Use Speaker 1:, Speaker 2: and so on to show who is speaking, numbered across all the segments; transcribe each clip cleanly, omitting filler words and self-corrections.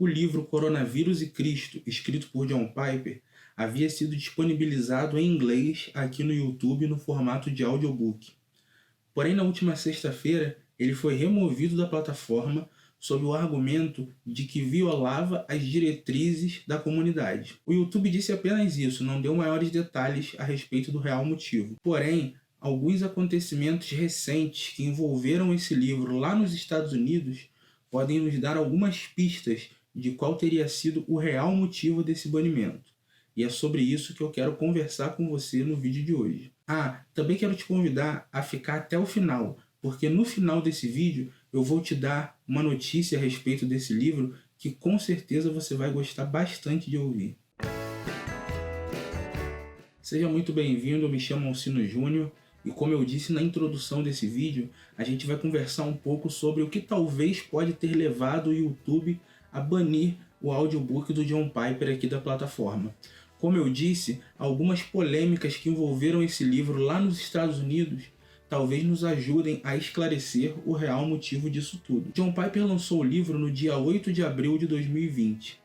Speaker 1: O livro Coronavírus e Cristo, escrito por John Piper, havia sido disponibilizado em inglês aqui no YouTube no formato de audiobook. Porém, na última sexta-feira, ele foi removido da plataforma sob o argumento de que violava as diretrizes da comunidade. O YouTube disse apenas isso, não deu maiores detalhes a respeito do real motivo. Porém, alguns acontecimentos recentes que envolveram esse livro lá nos Estados Unidos podem nos dar algumas pistas de qual teria sido o real motivo desse banimento. E é sobre isso que eu quero conversar com você no vídeo de hoje. Também quero te convidar a ficar até o final, porque no final desse vídeo eu vou te dar uma notícia a respeito desse livro que com certeza você vai gostar bastante de ouvir. Seja muito bem-vindo, eu me chamo Alcino Júnior e como eu disse na introdução desse vídeo, a gente vai conversar um pouco sobre o que talvez pode ter levado o YouTube a banir o audiobook do John Piper aqui da plataforma. Como eu disse, algumas polêmicas que envolveram esse livro lá nos Estados Unidos talvez nos ajudem a esclarecer o real motivo disso tudo. John Piper lançou o livro no dia 8 de abril de 2020.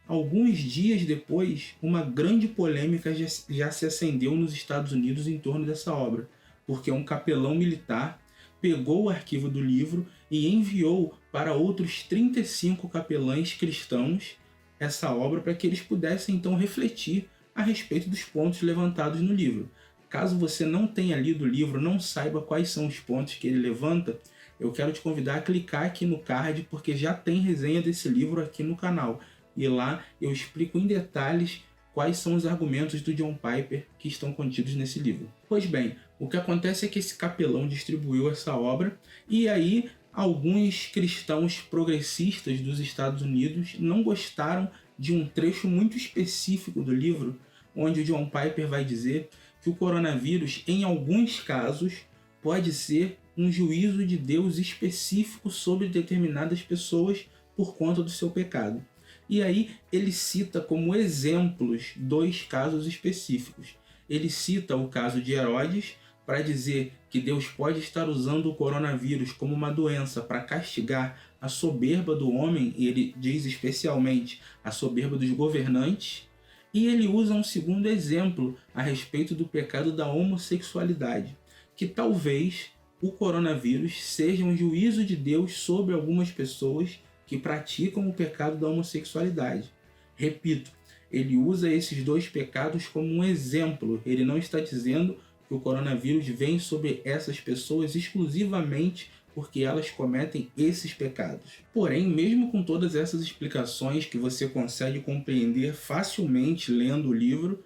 Speaker 1: Alguns dias depois, uma grande polêmica já se acendeu nos Estados Unidos em torno dessa obra, porque um capelão militar pegou o arquivo do livro e enviou para outros 35 capelães cristãos essa obra para que eles pudessem então refletir a respeito dos pontos levantados no livro. Caso você não tenha lido o livro, não saiba quais são os pontos que ele levanta, eu quero te convidar a clicar aqui no card porque já tem resenha desse livro aqui no canal. E lá eu explico em detalhes quais são os argumentos do John Piper que estão contidos nesse livro. Pois bem, o que acontece é que esse capelão distribuiu essa obra e aí alguns cristãos progressistas dos Estados Unidos não gostaram de um trecho muito específico do livro, onde o John Piper vai dizer que o coronavírus, em alguns casos, pode ser um juízo de Deus específico sobre determinadas pessoas por conta do seu pecado. E aí ele cita como exemplos dois casos específicos. Ele cita o caso de Herodes para dizer que Deus pode estar usando o coronavírus como uma doença para castigar a soberba do homem, e ele diz especialmente a soberba dos governantes. E ele usa um segundo exemplo a respeito do pecado da homossexualidade, que talvez o coronavírus seja um juízo de Deus sobre algumas pessoas que praticam o pecado da homossexualidade. Repito, ele usa esses dois pecados como um exemplo. Ele não está dizendo que o coronavírus vem sobre essas pessoas exclusivamente porque elas cometem esses pecados. Porém, mesmo com todas essas explicações que você consegue compreender facilmente lendo o livro,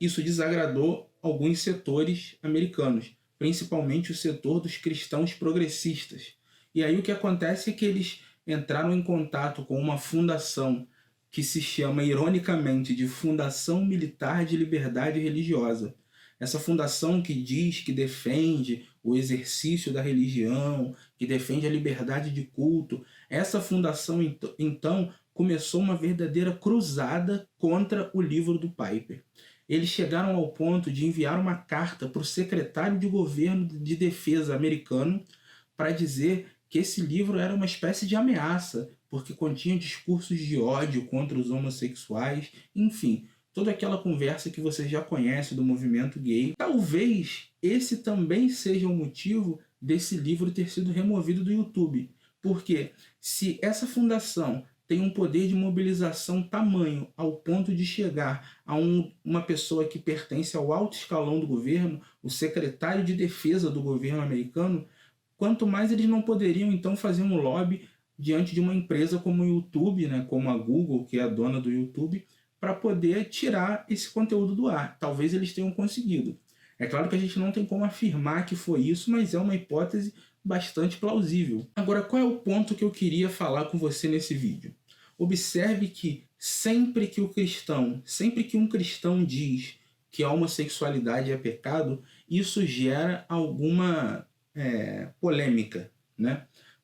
Speaker 1: isso desagradou alguns setores americanos, principalmente o setor dos cristãos progressistas. E aí o que acontece é que eles entraram em contato com uma fundação que se chama, ironicamente, de Fundação Militar de Liberdade Religiosa. Essa fundação que diz que defende o exercício da religião, que defende a liberdade de culto, essa fundação então começou uma verdadeira cruzada contra o livro do Piper. Eles chegaram ao ponto de enviar uma carta para o secretário de governo de defesa americano para dizer que esse livro era uma espécie de ameaça, porque continha discursos de ódio contra os homossexuais, enfim, toda aquela conversa que você já conhece do movimento gay. Talvez esse também seja o motivo desse livro ter sido removido do YouTube, porque se essa fundação tem um poder de mobilização tamanho ao ponto de chegar a uma pessoa que pertence ao alto escalão do governo, o secretário de defesa do governo americano, quanto mais eles não poderiam então fazer um lobby diante de uma empresa como o YouTube, como a Google, que é a dona do YouTube, para poder tirar esse conteúdo do ar. Talvez eles tenham conseguido. É claro que a gente não tem como afirmar que foi isso, mas é uma hipótese bastante plausível. Agora, qual é o ponto que eu queria falar com você nesse vídeo? Observe que sempre que um cristão diz que a homossexualidade é pecado, isso gera alguma polêmica,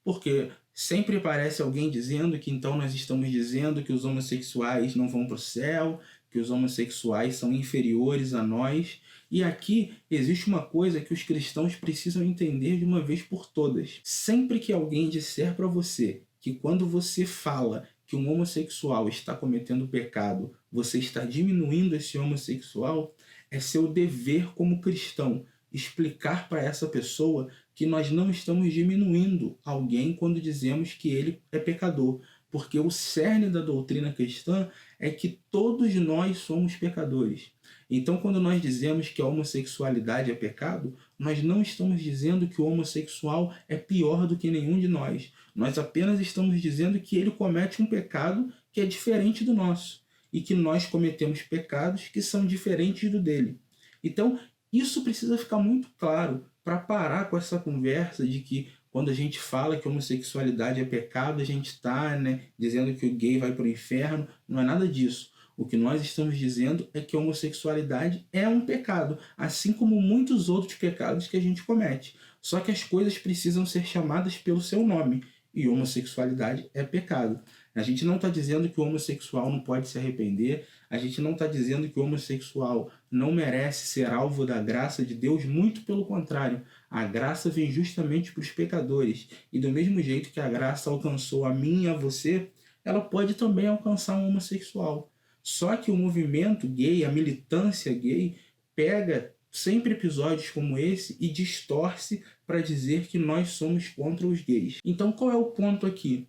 Speaker 1: Porque sempre aparece alguém dizendo que então nós estamos dizendo que os homossexuais não vão para o céu, que os homossexuais são inferiores a nós. E aqui existe uma coisa que os cristãos precisam entender de uma vez por todas. Sempre que alguém disser para você que quando você fala que um homossexual está cometendo pecado, você está diminuindo esse homossexual, é seu dever como cristão explicar para essa pessoa que nós não estamos diminuindo alguém quando dizemos que ele é pecador, porque o cerne da doutrina cristã é que todos nós somos pecadores. Então, quando nós dizemos que a homossexualidade é pecado, nós não estamos dizendo que o homossexual é pior do que nenhum de nós. Nós apenas estamos dizendo que ele comete um pecado que é diferente do nosso e que nós cometemos pecados que são diferentes do dele. Então, isso precisa ficar muito claro para parar com essa conversa de que quando a gente fala que a homossexualidade é pecado, a gente está dizendo que o gay vai para o inferno. Não é nada disso. O que nós estamos dizendo é que a homossexualidade é um pecado, assim como muitos outros pecados que a gente comete. Só que as coisas precisam ser chamadas pelo seu nome, e homossexualidade é pecado. A gente não está dizendo que o homossexual não pode se arrepender, a gente não está dizendo que o homossexual não merece ser alvo da graça de Deus, muito pelo contrário. A graça vem justamente para os pecadores, e do mesmo jeito que a graça alcançou a mim e a você, ela pode também alcançar um homossexual. Só que o movimento gay, a militância gay, pega sempre episódios como esse e distorce para dizer que nós somos contra os gays. Então qual é o ponto aqui?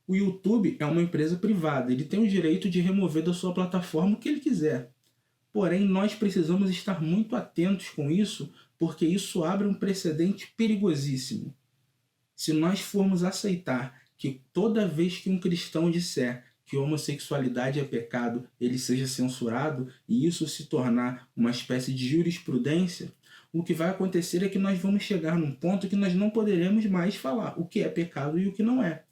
Speaker 1: O YouTube é uma empresa privada, ele tem o direito de remover da sua plataforma o que ele quiser. Porém, nós precisamos estar muito atentos com isso, porque isso abre um precedente perigosíssimo. Se nós formos aceitar que toda vez que um cristão disser que homossexualidade é pecado, ele seja censurado e isso se tornar uma espécie de jurisprudência, o que vai acontecer é que nós vamos chegar num ponto que nós não poderemos mais falar o que é pecado e o que não é.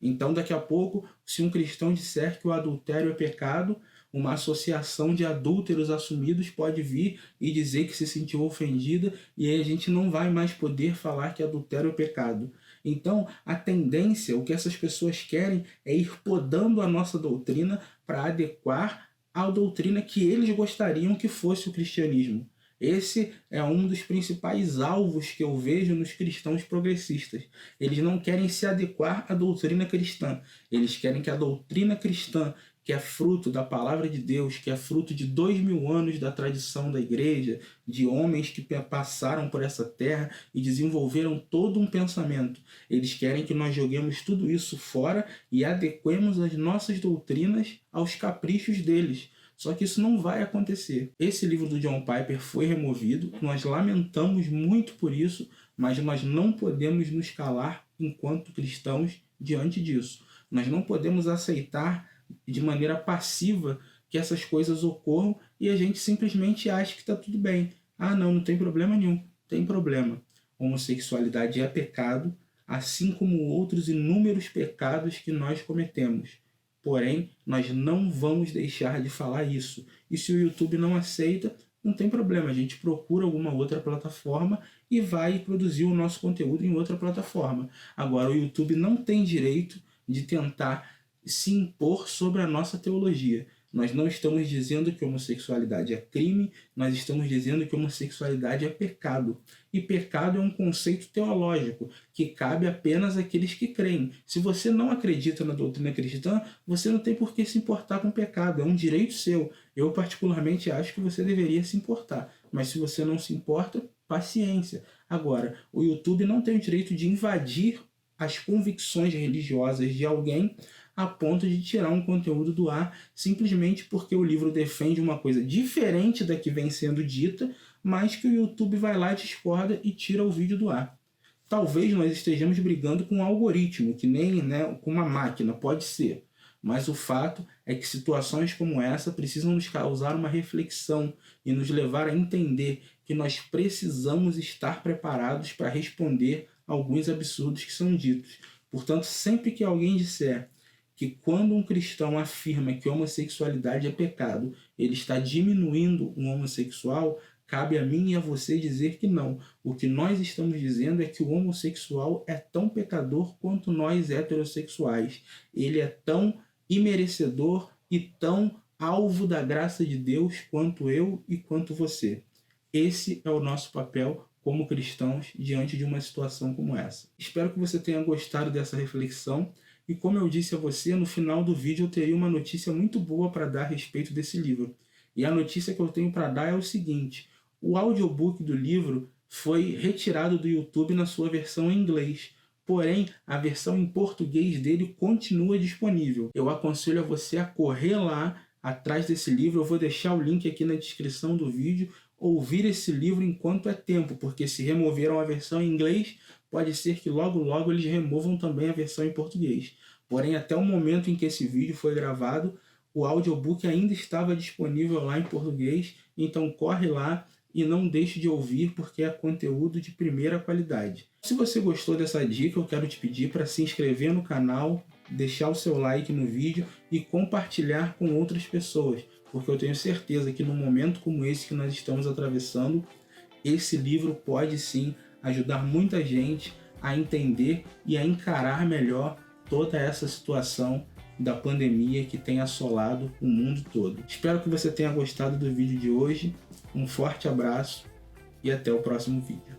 Speaker 1: Então, daqui a pouco, se um cristão disser que o adultério é pecado, uma associação de adúlteros assumidos pode vir e dizer que se sentiu ofendida e aí a gente não vai mais poder falar que adultério é pecado. Então, a tendência, o que essas pessoas querem é ir podando a nossa doutrina para adequar à doutrina que eles gostariam que fosse o cristianismo. Esse é um dos principais alvos que eu vejo nos cristãos progressistas. Eles não querem se adequar à doutrina cristã. Eles querem que a doutrina cristã, que é fruto da palavra de Deus, que é fruto de 2000 anos da tradição da igreja, de homens que passaram por essa terra e desenvolveram todo um pensamento. Eles querem que nós joguemos tudo isso fora e adequemos as nossas doutrinas aos caprichos deles. Só que isso não vai acontecer. Esse livro do John Piper foi removido, nós lamentamos muito por isso, mas nós não podemos nos calar enquanto cristãos diante disso. Nós não podemos aceitar de maneira passiva que essas coisas ocorram e a gente simplesmente acha que está tudo bem. Ah, não tem problema nenhum. Tem problema. Homossexualidade é pecado, assim como outros inúmeros pecados que nós cometemos. Porém, nós não vamos deixar de falar isso. E se o YouTube não aceita, não tem problema. A gente procura alguma outra plataforma e vai produzir o nosso conteúdo em outra plataforma. Agora, o YouTube não tem direito de tentar se impor sobre a nossa teologia. Nós não estamos dizendo que homossexualidade é crime, nós estamos dizendo que homossexualidade é pecado. E pecado é um conceito teológico que cabe apenas àqueles que creem. Se você não acredita na doutrina cristã, você não tem por que se importar com pecado, é um direito seu. Eu particularmente acho que você deveria se importar, mas se você não se importa, paciência. Agora, o YouTube não tem o direito de invadir as convicções religiosas de alguém a ponto de tirar um conteúdo do ar simplesmente porque o livro defende uma coisa diferente da que vem sendo dita, mas que o YouTube vai lá, discorda e tira o vídeo do ar. Talvez nós estejamos brigando com um algoritmo, que nem com uma máquina, pode ser. Mas o fato é que situações como essa precisam nos causar uma reflexão e nos levar a entender que nós precisamos estar preparados para responder a alguns absurdos que são ditos. Portanto, sempre que alguém disser que quando um cristão afirma que homossexualidade é pecado, ele está diminuindo um homossexual, cabe a mim e a você dizer que não. O que nós estamos dizendo é que o homossexual é tão pecador quanto nós heterossexuais. Ele é tão imerecedor e tão alvo da graça de Deus quanto eu e quanto você. Esse é o nosso papel como cristãos diante de uma situação como essa. Espero que você tenha gostado dessa reflexão. e como eu disse a você, no final do vídeo eu teria uma notícia muito boa para dar a respeito desse livro. E a notícia que eu tenho para dar é o seguinte: o audiobook do livro foi retirado do YouTube na sua versão em inglês, porém a versão em português dele continua disponível. Eu aconselho a você a correr lá atrás desse livro, eu vou deixar o link aqui na descrição do vídeo, ouvir esse livro enquanto é tempo, porque se removeram a versão em inglês, pode ser que logo logo eles removam também a versão em português. Porém, até o momento em que esse vídeo foi gravado, o audiobook ainda estava disponível lá em português, então corre lá e não deixe de ouvir, porque é conteúdo de primeira qualidade. Se você gostou dessa dica, eu quero te pedir para se inscrever no canal, deixar o seu like no vídeo e compartilhar com outras pessoas, porque eu tenho certeza que num momento como esse que nós estamos atravessando, esse livro pode sim ajudar muita gente a entender e a encarar melhor toda essa situação da pandemia que tem assolado o mundo todo. Espero que você tenha gostado do vídeo de hoje. Um forte abraço e até o próximo vídeo.